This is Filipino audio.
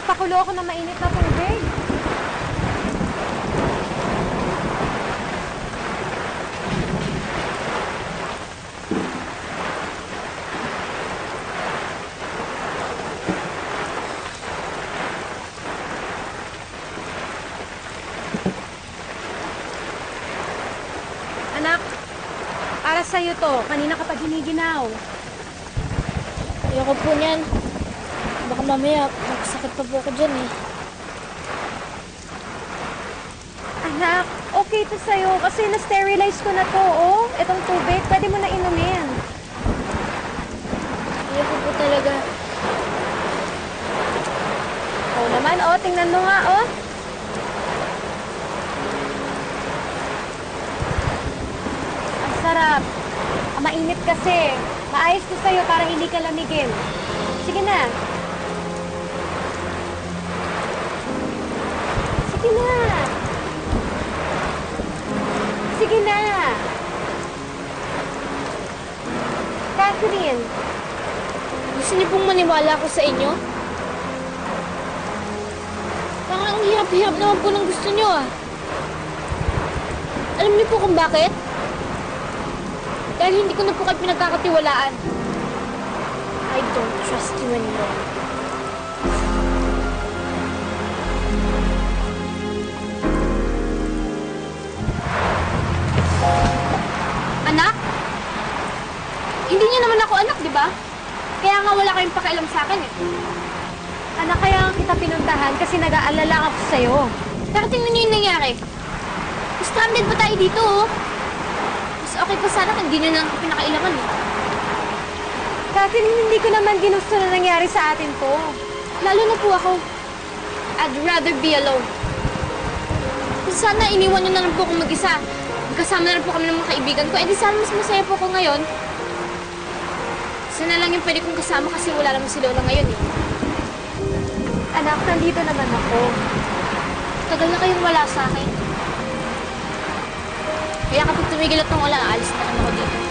nagpakulo ako ng mainit na tubig. Anak, para sa'yo to. Kanina ka pa giniginaw. Ayoko po niyan. Baka mamaya, magkasakit pa po ako dyan eh. Anak, okay to sa'yo kasi na-sterilize ko na to, oh. Itong tubig, pwede mo na inumin. Ayoko po talaga. Oo naman, oh. Tingnan mo nga, oh. Ang sarap. Mainit kasi. Maayos ko sa'yo para hindi ka lamigin. Sige na. Sige na. Sige na. Catherine. Gusto niyo pong maniwala ako sa inyo? Parang ang hirap-hirap naman po ng gusto niyo ah. Alam niyo po kung bakit? Dahil hindi ko na po kayo pinagkakatiwalaan. I don't trust you anymore. Anak? Hindi niyo naman ako anak, di ba? Kaya nga wala kayong pakialam sa akin eh. Anak, kaya kita pinuntahan kasi nag-aalala ako sa'yo. Pero tingnan niyo yung nangyari. Stranded pa tayo dito oh. Mas okay pa sana kung hindi niyo na ako pinakailangan eh. Catherine, hindi ko naman ginusto na nangyari sa atin to. Lalo na po ako. I'd rather be alone. Kung sana iniwan niyo na lang po akong mag-isa. Magkasama na lang po kami ng mga kaibigan ko. Eh di sana mas masaya po ako ngayon. Sana lang yung pwede kong kasama kasi wala naman si Lola ngayon eh. Anak, nandito naman ako. Tagal na kayong wala sa akin. Kaya kapag tumigil at wala, aalis na rin ako dito.